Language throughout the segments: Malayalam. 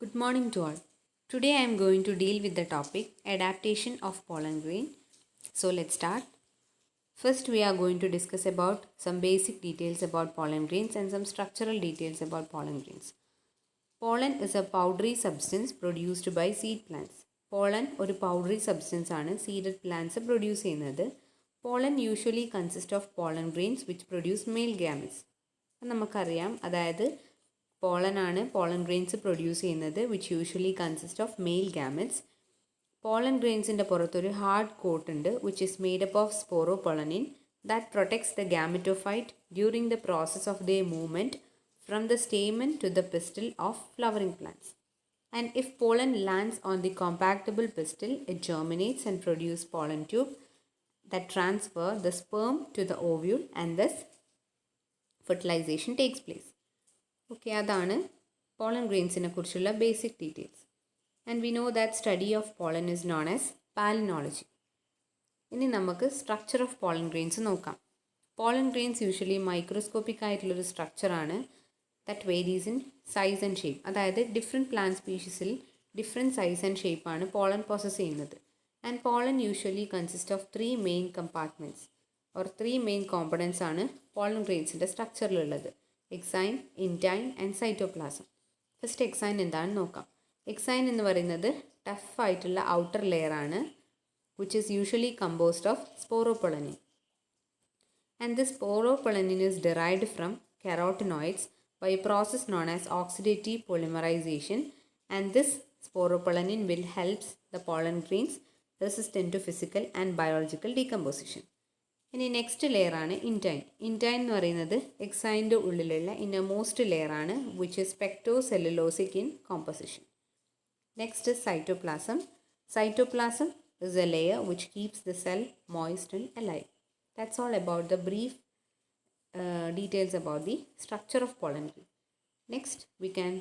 Good morning to all. Today I am going to deal with the topic adaptation of pollen grain. So let's start. First we are going to discuss about some basic details about pollen grains and some structural details about pollen grains. Pollen is a powdery substance produced by seed plants. Pollen ഒരു powdery substance ആണ് seeded plants produce ചെയ്യുന്നത്. Pollen usually consist of pollen grains which produce male gametes. നമുക്കറിയാം അതായത് പോളൻ ആണ് പോളൻ ഗ്രെയിൻസ് പ്രൊഡ്യൂസ് ചെയ്യുന്നത് which usually consist of male gametes. Pollen ഗ്രെയിൻസിൻ്റെ പുറത്തൊരു ഹാർഡ് കോട്ട് ഉണ്ട് which is made up of sporopollenin that protects the gametophyte during the process of the movement from the stamen to the pistil of flowering plants. And if pollen lands on the compactable pistil, it germinates and produces pollen tube that transfer the sperm to the ovule and thus fertilization takes place. Okay, അതാണ് pollen grains-നെ കുറിച്ചുള്ള basic details. And we know that study of pollen is known as palynology. ഇനി നമുക്ക് structure of pollen grains നോക്കാം. Pollen grains usually microscopic ആയിട്ടുള്ളൊരു സ്ട്രക്ചറാണ് that varies in size and shape. അതായത് ഡിഫറെൻറ്റ് പ്ലാന്റ് സ്പീഷീസിൽ ഡിഫറെൻറ്റ് സൈസ് ആൻഡ് ഷേപ്പാണ് പോളൻ പ്രോസസ്സ് ചെയ്യുന്നത്. And pollen usually consist of 3 main compartments or 3 main components ആണ് പോളൻ ഗ്രെയിൻസിൻ്റെ സ്ട്രക്ചറിലുള്ളത്. Exine, intine and cytoplasm. First exine എന്താണെന്ന് നോക്കാം. എക്സൈൻ എന്ന് പറയുന്നത് ടഫ് ആയിട്ടുള്ള ഔട്ടർ ലെയർ ആണ് which is usually composed of sporopollenin. And this sporopollenin is derived from carotenoids by a process known as oxidative polymerization, and this sporopollenin will helps the pollen grains resistant to physical and biological decomposition. ഇനി നെക്സ്റ്റ് ലെയർ ആണ് ഇൻറ്റൈൻ. ഇൻറ്റൈൻ എന്ന് പറയുന്നത് എക്സൈൻ്റെ ഉള്ളിലുള്ള ഇന്നർമോസ്റ്റ് ലെയർ ആണ് which is pectocellulosic in composition. Next cytoplasm. Cytoplasm is a layer which keeps the cell moist and alive. That's all about the brief details about the structure of pollen grain. Next we can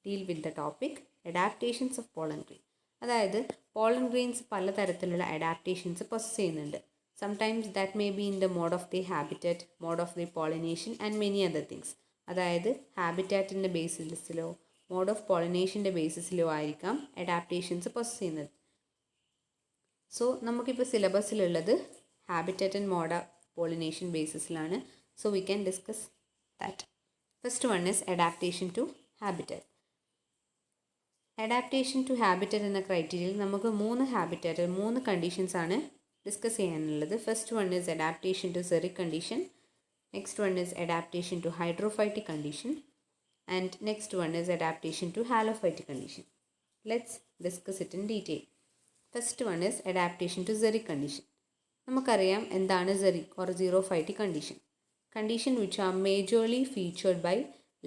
deal with the topic adaptations of pollen grain. അതായത് pollen grains പലതരത്തിലുള്ള adaptations possess ചെയ്യുന്നുണ്ട്. Sometimes that may be in the mode of the habitat, mode of the pollination and many other things. അതായത് ഹാബിറ്റാറ്റിൻ്റെ ബേസിസിലോ മോഡ് ഓഫ് പോളിനേഷൻ്റെ ബേസിസിലോ ആയിരിക്കാം അഡാപ്റ്റേഷൻസ് possess ചെയ്യുന്നത്. സോ നമുക്കിപ്പോൾ സിലബസിലുള്ളത് habitat and mode of pollination ബേസിസിലാണ്. So we can discuss that. First one is adaptation to habitat. Adaptation to habitat എന്ന ക്രൈറ്റീരിയയിൽ നമുക്ക് 3 കണ്ടീഷൻസ് ആണ് ഡിസ്കസ് ചെയ്യാനുള്ളത്. First one is adaptation to xeric condition, next one is adaptation to hydrophytic condition and next one is adaptation to halophytic condition. Let's discuss it in detail. First one is adaptation to xeric condition. നമുക്കറിയാം എന്താണ് xeric or xerophytic condition. Condition which are majorly featured by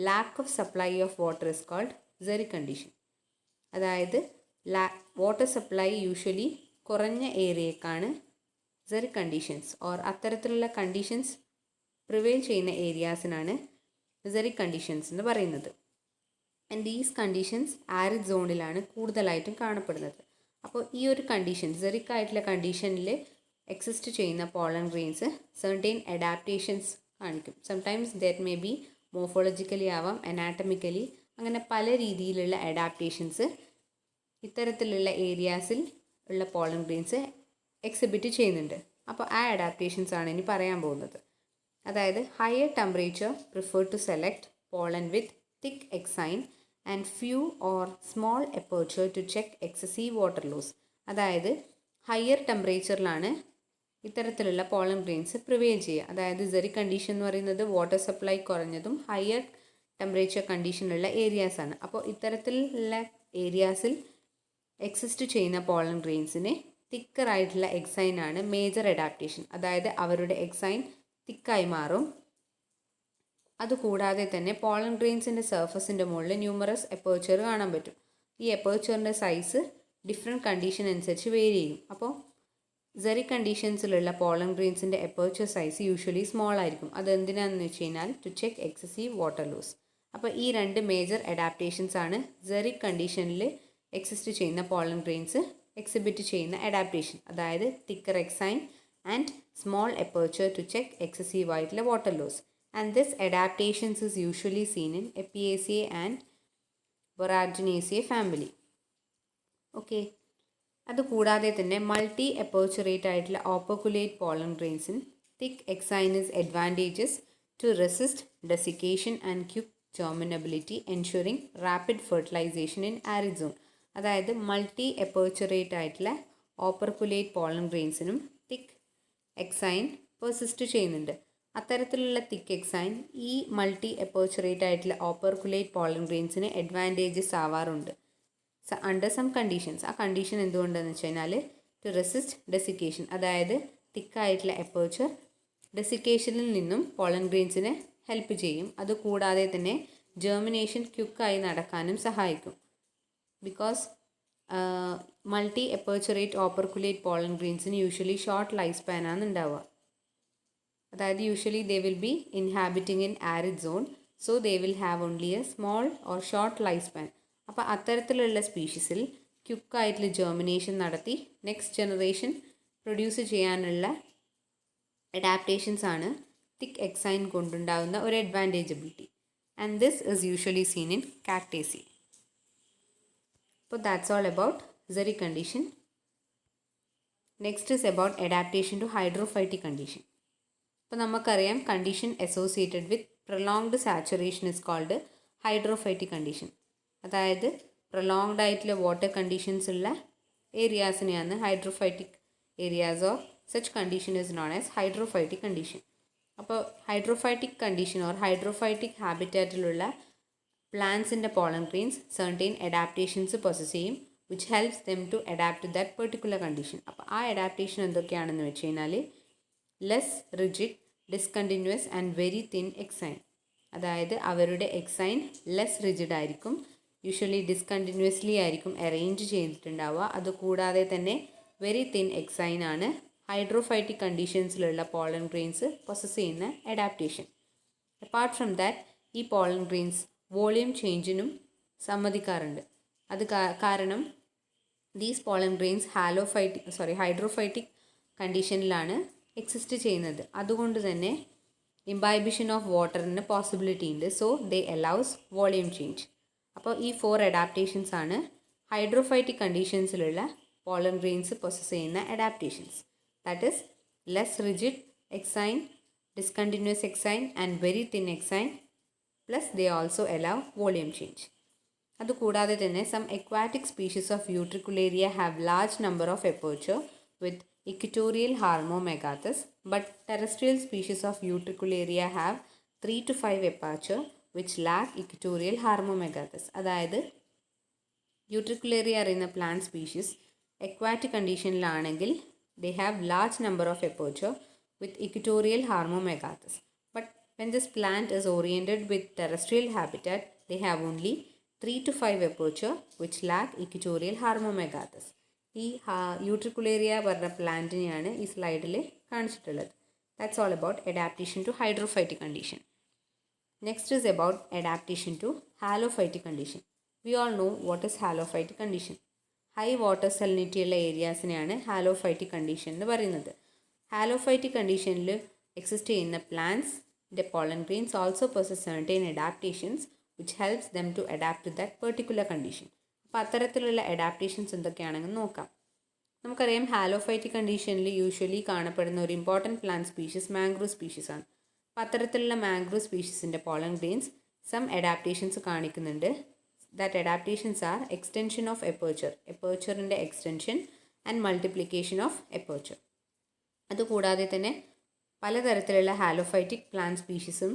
lack of supply of water is called xeric condition. അതായത് വാട്ടർ സപ്ലൈ യൂഷ്വലി കുറഞ്ഞ ഏരിയക്കാണ് xeric കണ്ടീഷൻസ് ഓർ അത്തരത്തിലുള്ള കണ്ടീഷൻസ് പ്രിവെയിൽ ചെയ്യുന്ന ഏരിയാസിനാണ് xeric കണ്ടീഷൻസ് എന്ന് പറയുന്നത്. ആൻഡ് ദീസ് കണ്ടീഷൻസ് ആരിഡ് സോണിലാണ് കൂടുതലായിട്ടും കാണപ്പെടുന്നത്. അപ്പോൾ ഈ ഒരു കണ്ടീഷൻ xeric ആയിട്ടുള്ള കണ്ടീഷനിൽ എക്സിസ്റ്റ് ചെയ്യുന്ന പോളൻ ഗ്രെയിൻസ് സെർട്ടൈൻ അഡാപ്റ്റേഷൻസ് കാണിക്കും. Sometimes that may be morphologically ആവാം, അനാറ്റമിക്കലി, അങ്ങനെ പല രീതിയിലുള്ള അഡാപ്റ്റേഷൻസ് ഇത്തരത്തിലുള്ള ഏരിയാസിൽ ഉള്ള പോളൻ ഗ്രെയിൻസ് എക്സിബിറ്റ് ചെയ്യുന്നുണ്ട്. അപ്പോൾ ആ അഡാപ്റ്റേഷൻസ് ആണ് ഇനി പറയാൻ പോകുന്നത്. അതായത് higher temperature prefer to select pollen with thick exine and few or small aperture to check excessive water loss. അതായത് ഹയർ ടെമ്പറേച്ചറിലാണ് ഇത്തരത്തിലുള്ള പോളൻ ഗ്രെയിൻസ് പ്രിവെയിൽ ചെയ്യുക. അതായത് xeric കണ്ടീഷൻ എന്ന് പറയുന്നത് വാട്ടർ സപ്ലൈ കുറഞ്ഞതും ഹയർ ടെമ്പറേച്ചർ കണ്ടീഷനുള്ള ഏരിയാസാണ്. അപ്പോൾ ഇത്തരത്തിലുള്ള ഏരിയാസിൽ എക്സിസ്റ്റ് ചെയ്യുന്ന പോളൻ ഗ്രെയിൻസിന് തിക്കറായിട്ടുള്ള എക്സൈനാണ് മേജർ അഡാപ്റ്റേഷൻ. അതായത് അവരുടെ എക്സൈൻ തിക്കായി മാറും. അതുകൂടാതെ തന്നെ പോളൻ ഗ്രെയിൻസിൻ്റെ സർഫസിൻ്റെ മുകളിൽ ന്യൂമറസ് എപ്പേർച്ചർ കാണാൻ പറ്റും. ഈ എപ്പേർച്ചറിൻ്റെ സൈസ് ഡിഫറെൻറ്റ് കണ്ടീഷൻ അനുസരിച്ച് വേരി ചെയ്യും. അപ്പോൾ xeric കണ്ടീഷൻസിലുള്ള പോളൻ ഗ്രെയിൻസിൻ്റെ എപ്പേർച്ചർ സൈസ് യൂഷ്വലി സ്മോൾ ആയിരിക്കും. അതെന്തിനാണെന്ന് വെച്ച് കഴിഞ്ഞാൽ to check excessive water loss. അപ്പോൾ ഈ 2 മേജർ അഡാപ്റ്റേഷൻസ് ആണ് xeric കണ്ടീഷനിൽ എക്സിസ്റ്റ് ചെയ്യുന്ന പോളൻ ഗ്രെയിൻസ് എക്സിബിറ്റ് ചെയ്യുന്ന അഡാപ്റ്റേഷൻ. അതായത് thicker exine and small aperture to check excessive ആയിട്ടുള്ള water loss. And this adaptations is usually seen in Apiaceae and Boraginaceae family. Okay. അതുകൂടാതെ തന്നെ മൾട്ടി എപ്പേർച്ചുറേറ്റ് ആയിട്ടുള്ള ഓപ്പർക്കുലേറ്റ് പോളൻ ഗ്രെയിൻസിന് thick exine is advantages to resist desiccation and quick germinability ensuring rapid fertilization in arid zone. അതായത് മൾട്ടി എപ്പേർച്ചുറേറ്റ് ആയിട്ടുള്ള ഓപ്പർക്കുലേറ്റ് പോളൻ ഗ്രെയിൻസിനും തിക്ക് എക്സൈൻ പെർസിസ്റ്റ് ചെയ്യുന്നുണ്ട്. അത്തരത്തിലുള്ള തിക്ക് എക്സൈൻ ഈ മൾട്ടി എപ്പേർച്ചുറേറ്റ് ആയിട്ടുള്ള ഓപ്പർക്കുലേറ്റ് പോളൻ ഗ്രെയിൻസിന് അഡ്വാൻറ്റേജസ് ആവാറുണ്ട് അണ്ടർ സം കണ്ടീഷൻസ്. ആ കണ്ടീഷൻ എന്തുകൊണ്ടെന്ന് വെച്ച് കഴിഞ്ഞാൽ ടു റെസിസ്റ്റ് ഡെസിക്കേഷൻ, അതായത് തിക്കായിട്ടുള്ള എപ്പേർച്ചർ ഡെസിക്കേഷനിൽ നിന്നും പോളൻ ഗ്രെയിൻസിനെ ഹെൽപ്പ് ചെയ്യും. അതുകൂടാതെ തന്നെ ജെർമിനേഷൻ ക്വിക്കായി നടക്കാനും സഹായിക്കും. Because multi aperturate operculate pollen ഗ്രെയിൻസിന് യൂഷ്വലി ഷോർട്ട് ലൈഫ് സ്പാനാണ് ഉണ്ടാവുക. അതായത് usually they will be inhabiting in arid zone, so they will have only a small or short life span. അപ്പോൾ അത്തരത്തിലുള്ള സ്പീഷീസിൽ ക്വിക്കായിട്ടുള്ള ജെർമിനേഷൻ നടത്തി നെക്സ്റ്റ് ജനറേഷൻ പ്രൊഡ്യൂസ് ചെയ്യാനുള്ള അഡാപ്റ്റേഷൻസ് ആണ് തിക്ക് എക്സൈൻ കൊണ്ടുണ്ടാകുന്ന ഒരു അഡ്വാൻറ്റേജബിലിറ്റി. And this is usually seen in Cactaceae. അപ്പോൾ that's all about xeric condition. Next is about adaptation to hydrophytic condition. അപ്പോൾ നമുക്കറിയാം condition associated with prolonged saturation is called hydrophytic condition. അതായത് പ്രൊലോങ്ഡ് ആയിട്ടുള്ള വാട്ടർ കണ്ടീഷൻസ് ഉള്ള ഏരിയാസിനെയാണ് hydrophytic areas or such condition is known as hydrophytic condition. അപ്പോൾ ഹൈഡ്രോഫൈറ്റിക് കണ്ടീഷൻ ഓർ ഹൈഡ്രോഫൈറ്റിക് ഹാബിറ്റാറ്റിലുള്ള പ്ലാന്റ്സിൻ്റെ pollen grains certain adaptations possess ചെയ്യും which helps them to adapt to that particular condition. അപ്പോൾ ആ അഡാപ്റ്റേഷൻ എന്തൊക്കെയാണെന്ന് വെച്ച് കഴിഞ്ഞാൽ less rigid, discontinuous and very thin exine. അതായത് അവരുടെ എക്സൈൻ ലെസ് റിജിഡ് ആയിരിക്കും, യൂഷ്വലി ഡിസ്കണ്ടിന്യൂസ്ലി ആയിരിക്കും അറേഞ്ച് ചെയ്തിട്ടുണ്ടാവുക. അതുകൂടാതെ തന്നെ വെരി തിൻ എക്സൈൻ ആണ് ഹൈഡ്രോഫൈറ്റിക് കണ്ടീഷൻസിലുള്ള പോളൻ ഗ്രെയിൻസ് പൊസസ് ചെയ്യുന്ന അഡാപ്റ്റേഷൻ. അപ്പാർട്ട് ഫ്രം ദാറ്റ് ഈ പോളൻ ഗ്രെയിൻസ് വോളിയം ചേഞ്ചിനും സമ്മതിക്കാറുണ്ട്. അത് കാരണം ദീസ് പോളൻ ഗ്രെയിൻസ് ഹൈഡ്രോഫൈറ്റിക് കണ്ടീഷനിലാണ് എക്സിസ്റ്റ് ചെയ്യുന്നത്. അതുകൊണ്ട് തന്നെ ഇംബൈബിഷൻ ഓഫ് വാട്ടറിന് പോസിബിലിറ്റി ഉണ്ട്. So they allows volume change. അപ്പോൾ ഈ 4 അഡാപ്റ്റേഷൻസ് ആണ് ഹൈഡ്രോഫൈറ്റിക് കണ്ടീഷൻസിലുള്ള പോളൻ ഗ്രെയിൻസ് പൊസസ് ചെയ്യുന്ന adaptations. That is less rigid exine, discontinuous exine and very thin exine, plus they also allow volume change. അതുകൂടാതെ തന്നെ some aquatic species of Utricularia have large number of aperture with equatorial harmomegathus, but terrestrial species of Utricularia have 3 to 5 aperture which lack equatorial harmomegathus. അതായത് യൂട്രിക്കുലേറിയ അറിയുന്ന പ്ലാന്റ് സ്പീഷീസ് എക്വാറ്റിക് കണ്ടീഷനിലാണെങ്കിൽ they have large number of aperture with equatorial harmomegathus, but when this plant is oriented with terrestrial habitat they have only 3 to 5 aperture which lack equatorial harmomegathus. ഈ യൂട്രിക്കുലേറിയ പറഞ്ഞ പ്ലാന്റിനെയാണ് ഈ സ്ലൈഡിൽ കാണിച്ചിട്ടുള്ളത്. That's all about adaptation to hydrophytic condition. Next is about adaptation to halophytic condition. We all know what is halophytic condition. High water salinity ഉള്ള ഏരിയാസിനെയാണ് ഹാലോഫൈറ്റിക് കണ്ടീഷൻ എന്ന് പറയുന്നത്. ഹാലോഫൈറ്റിക് കണ്ടീഷനിൽ എക്സിസ്റ്റ് ചെയ്യുന്ന പ്ലാന്റ്സിൻ്റെ pollen grains also possess certain adaptations which helps them to adapt to that particular condition. അപ്പോൾ അത്തരത്തിലുള്ള അഡാപ്റ്റേഷൻസ് എന്തൊക്കെയാണെന്ന് നോക്കാം. നമുക്കറിയാം ഹാലോഫൈറ്റിക് കണ്ടീഷനിൽ യൂഷ്വലി കാണപ്പെടുന്ന ഒരു important plant species mangrove species ആണ്. അപ്പോൾ അത്തരത്തിലുള്ള മാംഗ്രൂവ് സ്പീഷീസിൻ്റെ പോളൻ ഗ്രെയിൻസ് സം അഡാപ്റ്റേഷൻസ് കാണിക്കുന്നുണ്ട്. That adaptations are extension of എപ്പേർച്ചറിൻ്റെ extension and multiplication of aperture. അതുകൂടാതെ തന്നെ പലതരത്തിലുള്ള ഹാലോഫൈറ്റിക് പ്ലാന്റ് സ്പീഷീസും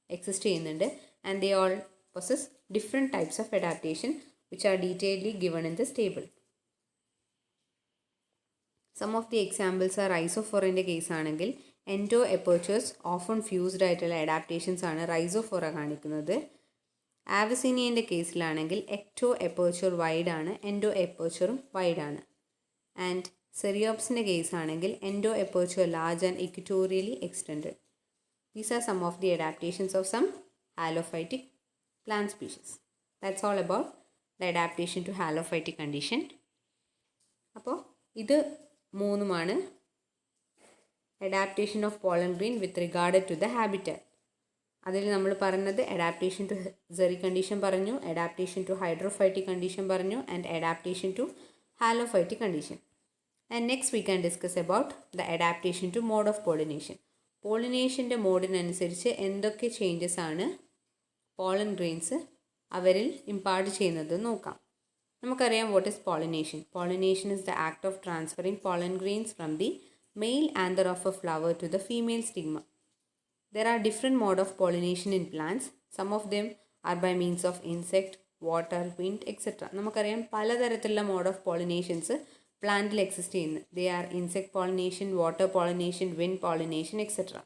എക്സിസ്റ്റ് ചെയ്യുന്നുണ്ട്. And they all possess different types of adaptation which are detailedly given in this table. Some of the examples are rhizophora case ആണെങ്കിൽ എൻഡോ എപ്പേർച്ചേഴ്സ് ഓഫൺ ഫ്യൂസ്ഡ് ആയിട്ടുള്ള അഡാപ്റ്റേഷൻസ് ആണ് റൈസോഫോറ കാണിക്കുന്നത്. ആവസീനിയൻ്റെ കേസിലാണെങ്കിൽ എക്ടോ എപ്പേർച്ചർ വൈഡ് ആണ്, എൻഡോ എപ്പേർച്ചറും വൈഡ് ആണ്. ആൻഡ് സെറിയോപ്സിൻ്റെ കേസ് ആണെങ്കിൽ endo aperture large and equatorially extended. These are some of the adaptations of some halophytic plant species. That's all about the adaptation to halophytic condition. അപ്പോൾ ഇത് മൂന്നുമാണ് adaptation of pollen grain with regard to the habitat. അതിൽ നമ്മൾ പറഞ്ഞത് അഡാപ്റ്റേഷൻ ടു സെറി കണ്ടീഷൻ പറഞ്ഞു, അഡാപ്റ്റേഷൻ ടു ഹൈഡ്രോഫൈറ്റിക് കണ്ടീഷൻ പറഞ്ഞു, and adaptation to halophytic condition. And next we can discuss about the adaptation to mode of pollination. പോളിനേഷൻ്റെ മോഡിനനുസരിച്ച് എന്തൊക്കെ ചേഞ്ചസ് ആണ് പോളൻ ഗ്രെയിൻസ് അവരിൽ ഇമ്പാർട്ട് ചെയ്യുന്നത് നോക്കാം. നമുക്കറിയാം what is pollination. Pollination is the act of transferring pollen grains from the male anther of a flower to the female stigma. There are different modes of pollination in plants. Some of them are by means of insect, water, wind, etc. നമുക്കറിയാം പലതരത്തിലുള്ള മോഡ് ഓഫ് പോളിനേഷൻസ് പ്ലാന്റിൽ എക്സിസ്റ്റ് ചെയ്യുന്നു. They are insect pollination, water pollination, wind pollination etcetera.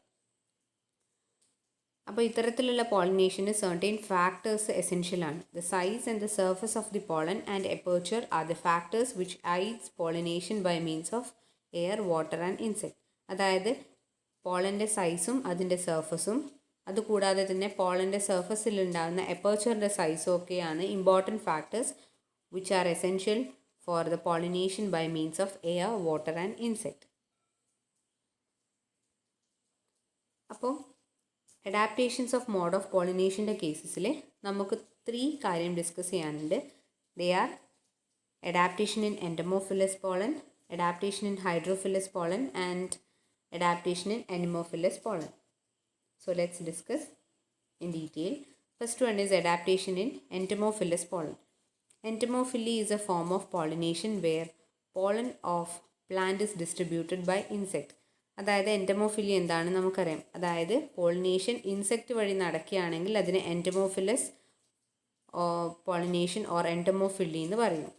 അപ്പോൾ ഇത്തരത്തിലുള്ള പോളിനേഷന് സർട്ടൈൻ ഫാക്ടേഴ്സ് എസെൻഷ്യൽ ആണ്. The size and the surface of the pollen and aperture are the factors which aids pollination by means of air, water and insect. അതായത് പോളൻ്റെ സൈസും അതിൻ്റെ സർഫസും അതുകൂടാതെ തന്നെ പോളൻ്റെ സർഫസിൽ ഉണ്ടാകുന്ന എപ്പർച്ചറിൻ്റെ സൈസും ഒക്കെയാണ് important factors which are essential for the pollination by means of air, water and insect. അപ്പോൾ അഡാപ്റ്റേഷൻസ് ഓഫ് മോഡ് ഓഫ് പോളിനേഷൻ്റെ കേസസിൽ നമുക്ക് 3 കാര്യം ഡിസ്കസ് ചെയ്യാനുണ്ട്. They are adaptation in entomophilous pollen, adaptation in hydrophilous pollen and adaptation in anemophilous pollen. So let's discuss in detail. First one is adaptation in entomophilous pollen. Entomophily is a form of pollination where pollen of plant is distributed by insect. അതായത് എൻറ്റമോഫിലി എന്താണെന്ന് നമുക്കറിയാം. അതായത് പോളിനേഷൻ ഇൻസെക്റ്റ് വഴി നടക്കുകയാണെങ്കിൽ അതിന് എൻറ്റമോഫിലസ് പോളിനേഷൻ ഓർ എൻറ്റമോഫിലി എന്ന് പറയും.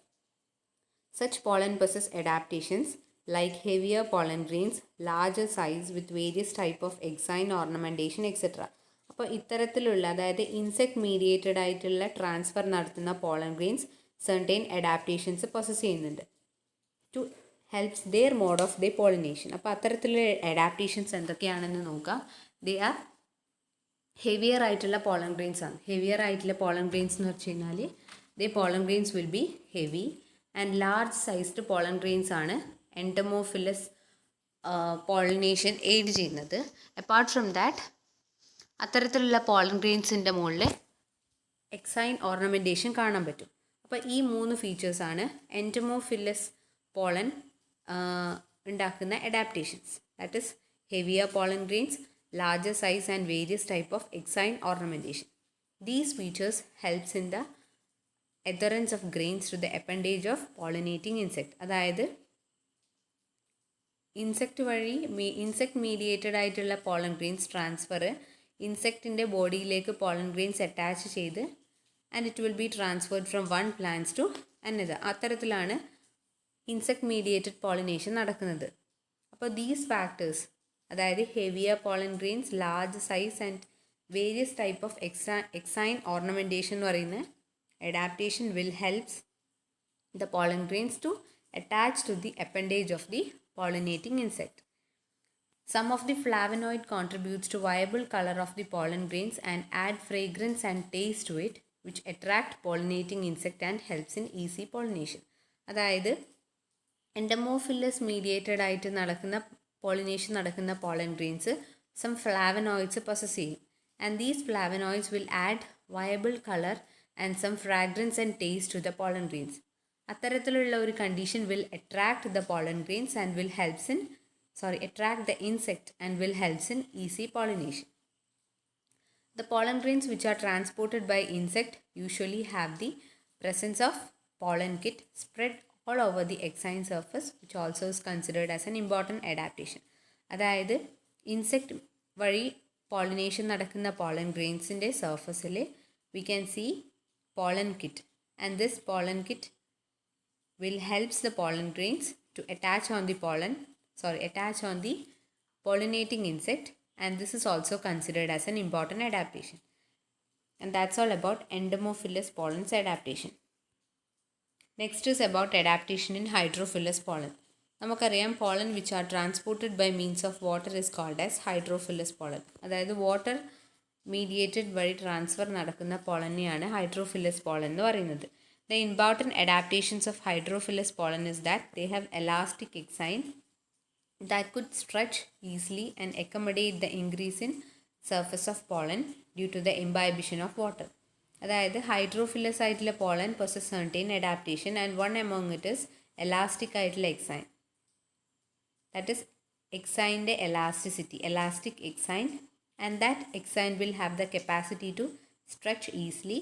Such pollen possess adaptations like heavier pollen grains, larger size with various type of exine ornamentation etc. അപ്പോൾ ഇത്തരത്തിലുള്ള അതായത് ഇൻസെക്ട് മീഡിയേറ്റഡ് ആയിട്ടുള്ള ട്രാൻസ്ഫർ നടത്തുന്ന pollen grains certain adaptations possess ചെയ്യുന്നുണ്ട് to helps their mode of the pollination. അപ്പോൾ അത്തരത്തിലുള്ള അഡാപ്റ്റേഷൻസ് എന്തൊക്കെയാണെന്ന് നോക്കാം. ദേ ആർ ഹെവിയർ ആയിട്ടുള്ള പോളൻ ഗ്രെയിൻസ് ആണ്. ഹെവിയർ ആയിട്ടുള്ള പോളൻ ഗ്രെയിൻസ് എന്ന് വെച്ച് കഴിഞ്ഞാൽ the pollen grains will be heavy and large sized pollen grains ആണ് എൻഡമോഫിലസ് പോളിനേഷൻ എയ്ഡ് ചെയ്യുന്നത്. അപ്പാർട്ട് ഫ്രം ദാറ്റ് അത്തരത്തിലുള്ള പോളൻ ഗ്രെയിൻസിൻ്റെ മുകളിൽ എക്സൈൻ ഓർണമെൻറ്റേഷൻ കാണാൻ പറ്റും. അപ്പോൾ ഈ 3 ഫീച്ചേഴ്സാണ് എൻഡമോഫിലസ് പോളൻ ഉണ്ടാക്കുന്ന adaptations. That is heavier pollen grains, larger size and various type of exine ornamentation. These features helps in the adherence of grains to the appendage of pollinating insect. അതായത് ഇൻസെക്റ്റ് വഴി ഇൻസെക്ട് മീഡിയേറ്റഡ് ആയിട്ടുള്ള പോളൻ ഗ്രെയിൻസ് ട്രാൻസ്ഫർ ഇൻസെക്റ്റിൻ്റെ ബോഡിയിലേക്ക് പോളൻ ഗ്രെയിൻസ് അറ്റാച്ച് ചെയ്ത് and it will be transferred from one plants to another. അത്തരത്തിലാണ് ഇൻസെക്ട് മീഡിയേറ്റഡ് പോളിനേഷൻ നടക്കുന്നത്. അപ്പോൾ ദീസ് ഫാക്ടേഴ്സ് അതായത് heavier pollen grains, large size and various type of exine ornamentation എന്ന് പറയുന്ന adaptation will helps the pollen grains to attach to the appendage of the pollinating insect. Some of the flavonoid contributes to viable color of the pollen grains and add fragrance and taste to it, which attract pollinating insect and helps in easy pollination. അതായത് എൻഡമോഫിലസ് മീഡിയേറ്റഡ് ആയിട്ട് നടക്കുന്ന പോളിനേഷൻ നടക്കുന്ന pollen grains some flavonoids possess ചെയ്യും. And these flavonoids will add viable colour and some fragrance and taste to the pollen grains. അത്തരത്തിലുള്ള ഒരു condition will attract the pollen grains and will attract the insect and will helps in easy pollination. The pollen grains which are transported by insect usually have the presence of pollen kit spread all over the exine surface, which also is considered as an important adaptation. അതായത് ഇൻസെക്റ്റ് വഴി പോളിനേഷൻ നടക്കുന്ന പോളൻ ഗ്രെയിൻസിൻ്റെ സർഫസിൽ we can see pollen kit, and this pollen kit will helps the pollen grains to attach on the pollinating insect, and this is also considered as an important adaptation. And that's all about endomophilous pollen's adaptation. Next is about adaptation in hydrophilous pollen. നമുക്കറിയാം pollen which are transported by means of water is called as hydrophilous pollen. അതായത് വാട്ടർ മീഡിയേറ്റഡ് വഴി ട്രാൻസ്ഫർ നടക്കുന്ന പോളനെയാണ് ഹൈഡ്രോഫിലസ് പോളൻ എന്ന് പറയുന്നത്. The important adaptations of hydrophilous pollen is that they have elastic exine that could stretch easily and accommodate the increase in surface of pollen due to the imbibition of water. അതായത് ഹൈഡ്രോഫിലസ് ആയിട്ടുള്ള pollen possess certain adaptation and one among it is elastic ആയിട്ടുള്ള എക്സൈൻ. ദാറ്റ് ഇസ് എക്സൈൻ്റെ elastic exine, and that exine will have the capacity to stretch easily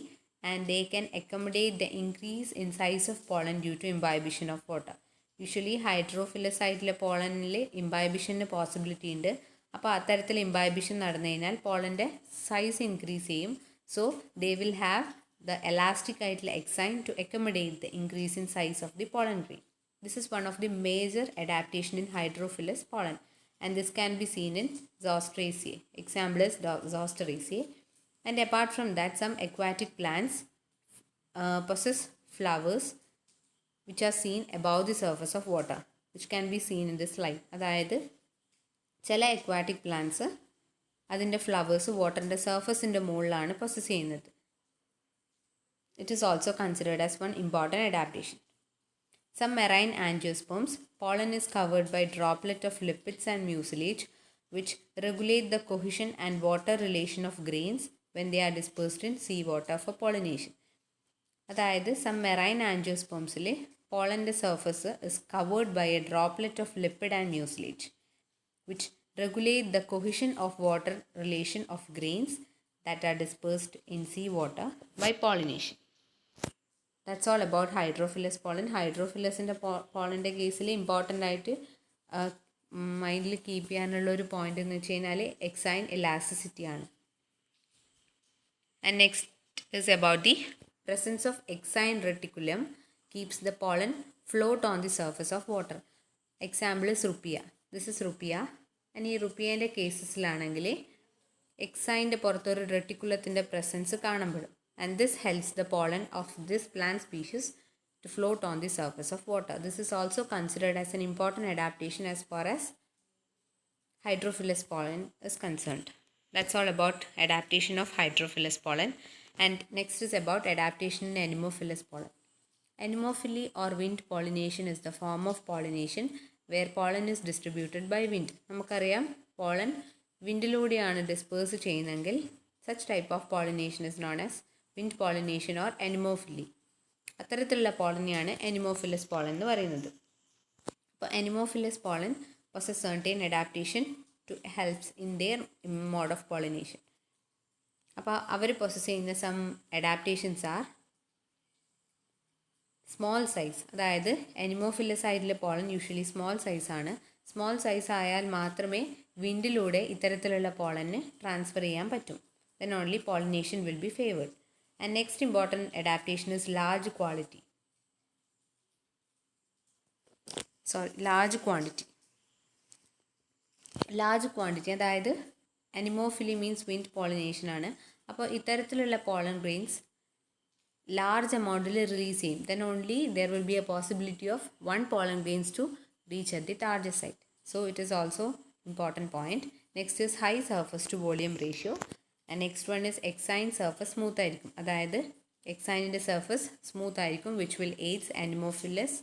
and they can accommodate the increase in size of pollen due to imbibition of water. Usually hydrophilous ആയിട്ടുള്ള പോളനിൽ ഇംബൈബിഷന് പോസിബിലിറ്റി ഉണ്ട്. അപ്പോൾ അത്തരത്തിൽ ഇംബൈബിഷൻ നടന്നു കഴിഞ്ഞാൽ പോളൻ്റെ സൈസ് ഇൻക്രീസ് ചെയ്യും. So they will have the elastic ആയിട്ടുള്ള exine to accommodate the increase in size of the pollen grain. This is one of the major adaptation in hydrophilous pollen, and this can be seen in Zosteraceae. Example is Zosteraceae. And apart from that, some aquatic plants possess flowers which are seen above the surface of water, which can be seen in this slide. അതായത് ചില aquatic plants അതിൻ്റെ ഫ്ലവേഴ്സ് വാട്ടറിൻ്റെ സർഫസിൻ്റെ മുകളിലാണ് പൊസസ് ചെയ്യുന്നത്. It is also considered as one important adaptation. Some marine angiosperms, pollen is covered by droplet of lipids and mucilage which regulate the cohesion and water relation of grains when they are dispersed in seawater for pollination. അതായത് സം മെറൈൻ ആൻജിയോസ്പേംസിൽ പോളൻ്റെ surface is covered by a droplet of lipid and mucilage which regulate the cohesion of water relation of grains that are dispersed in sea water by pollination. That's all about hydrophilous pollen. ഹൈഡ്രോഫിലസിൻ്റെ പോളൻ്റെ കേസിൽ ഇമ്പോർട്ടൻ്റ് ആയിട്ട് മൈൻഡിൽ കീപ്പ് ചെയ്യാനുള്ള ഒരു പോയിൻ്റ് എന്ന് വെച്ച് കഴിഞ്ഞാൽ എക്സൈൻ ഇലാസ്റ്റിസിറ്റി ആണ്. And next is about the presence of exine reticulum keeps the pollen float on the surface of water. Example is rupia. This is rupia. And ഈ റുപ്പിയൻ്റെ കേസസിലാണെങ്കിൽ എക്സൈൻ്റെ പുറത്തൊരു റെട്ടിക്കുലത്തിൻ്റെ പ്രസൻസ് കാണപ്പെടും. And this helps the pollen of this plant species to float on the surface of water. This is also considered as an important adaptation as far as hydrophilous pollen is concerned. That's all about adaptation of hydrophilous pollen. And next is about adaptation in anemophilous pollen. Anemophily or wind pollination is the form of pollination where pollen is distributed by wind. നമുക്കറിയാം pollen വിൻഡിലൂടെയാണ് ഡിസ്പേഴ്സ് ചെയ്യുന്നതെങ്കിൽ such type of pollination is known as wind pollination or anemophily. അത്തരത്തിലുള്ള പോളനെയാണ് anemophilous pollen എന്ന് പറയുന്നത്. അപ്പോൾ anemophilous pollen possess certain adaptation to helps in their mode of pollination. അപ്പോൾ അവർ പൊസസ് ചെയ്യുന്ന some adaptations are small size. അതായത് അനിമോഫിലസ് ആയിട്ടുള്ള പോളൻ യൂഷ്വലി സ്മോൾ സൈസാണ്. സ്മോൾ സൈസ് ആയാൽ മാത്രമേ വിൻഡിലൂടെ ഇത്തരത്തിലുള്ള പോളന് ട്രാൻസ്ഫർ ചെയ്യാൻ പറ്റും. Then only pollination will be favoured. And next important adaptation is large quantity. അതായത് അനിമോഫിലി മീൻസ് വിൻഡ് പോളിനേഷൻ ആണ്. അപ്പോൾ ഇത്തരത്തിലുള്ള പോളൻ ഗ്രെയിൻസ് ലാർജ് എമൗണ്ടിൽ റിലീസ് ചെയ്യും. Then only there will be a possibility of one pollen grains to reach at the target site. So it is also important point. Next is high surface to volume ratio. And next one is exine surface smooth ആയിരിക്കും. അതായത് എക്സൈനിൻ്റെ സർഫസ് സ്മൂത്ത് ആയിരിക്കും which will aids anemophilous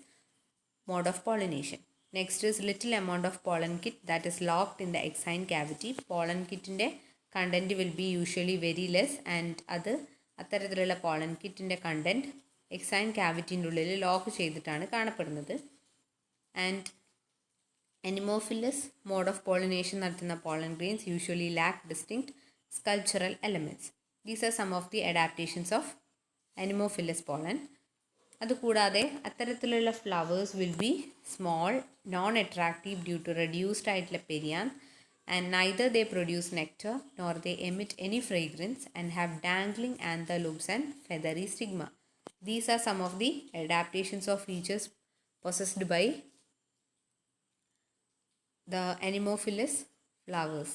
mode of pollination. Next is little amount of pollen kit that is locked in the exine cavity. Pollen kitൻ്റെ content will be usually very less and അത് അത്തരത്തിലുള്ള pollen kitൻ്റെ content exine cavityൻ്റെ ഉള്ളിൽ ലോക്ക് ചെയ്തിട്ടാണ് കാണപ്പെടുന്നത്. And anemophilous mode of pollination നടത്തുന്ന pollen grains usually lack distinct sculptural elements. These are some of the adaptations of anemophilous pollen. അതുകൂടാതെ അത്തരത്തിലുള്ള flowers will be small, non attractive due to reduced ആയിട്ടുള്ള perianth and neither they produce nectar nor they emit any fragrance and have dangling anther lobes and feathery stigma. These are some of the adaptations of features possessed by the anemophilous flowers.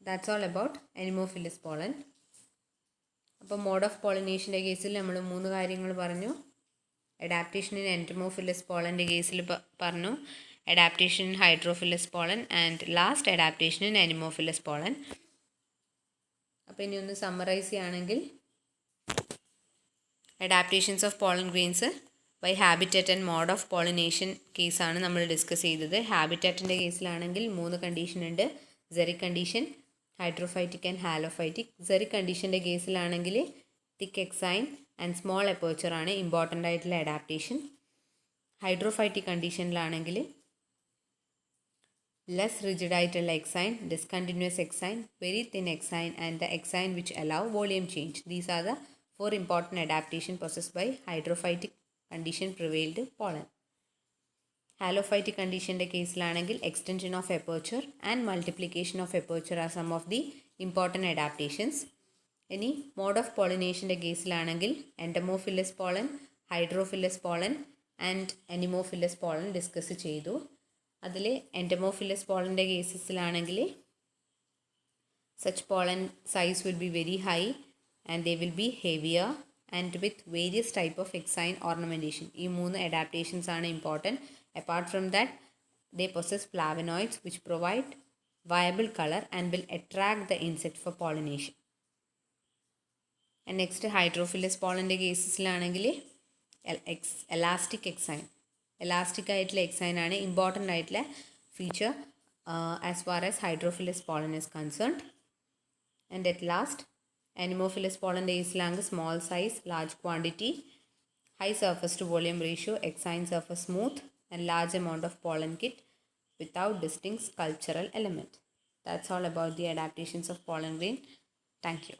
That's all about anemophilous pollen. അപ്പോൾ മോഡ് ഓഫ് പോളിനേഷൻ്റെ കേസിൽ നമ്മൾ 3 കാര്യങ്ങൾ പറഞ്ഞു. അഡാപ്റ്റേഷൻ ഇൻ എൻറ്റമോഫിലസ് പോളൻ്റെ കേസിൽ പറഞ്ഞു, adaptation in hydrophilous pollen and last adaptation in anemophilous pollen. അപ്പോൾ ഇനി ഒന്ന് സമ്മറൈസ് ചെയ്യുകയാണെങ്കിൽ adaptations of pollen grains by habitat and mode of pollination കേസാണ് നമ്മൾ ഡിസ്കസ് ചെയ്തത്. ഹാബിറ്ററ്റിൻ്റെ കേസിലാണെങ്കിൽ 3 കണ്ടീഷൻ ഉണ്ട്. Xeric condition, hydrophytic and halophytic. Xeric കണ്ടീഷൻ്റെ കേസിലാണെങ്കിൽ thick exine and small aperture ആണ് ഇമ്പോർട്ടൻ്റ് ആയിട്ടുള്ള അഡാപ്റ്റേഷൻ. ഹൈഡ്രോഫൈറ്റിക് കണ്ടീഷനിലാണെങ്കിൽ ലെസ് റിജിഡ് ആയിട്ടുള്ള exine, discontinuous exine, very thin exine and the exine which allow volume change. These are the 4 important adaptation processed by hydrophytic condition prevailed pollen. Halophytic condition കേസിലാണെങ്കിൽ extension of aperture and multiplication of aperture are some of the important adaptations. ഇനി mode of pollination കേസിലാണെങ്കിൽ entomophilous pollen, hydrophilous pollen and anemophilous pollen discuss ചെയ്തു. അതിൽ entomophilous pollen കേസിലാണെങ്കിൽ such pollen size will be very high and they will be heavier and with various type of exine ornamentation. ഈ 3 adaptations ആണ് important. Apart from that, they possess flavonoids which provide viable color and will attract the insect for pollination. And next, hydrophilous pollen കേസിലാണെങ്കിൽ elastic exine. Elastic ആയിട്ടുള്ള exine ആണ് important ആയിട്ടുള്ള feature as far as hydrophilous pollen is concerned. And at last, anemophilous pollen കേസിലാണെങ്കിൽ small size, large quantity, high surface to volume ratio, exine surface smooth and large amount of pollen kit without distinct sculptural element. That's all about the adaptations of pollen grain. Thank you.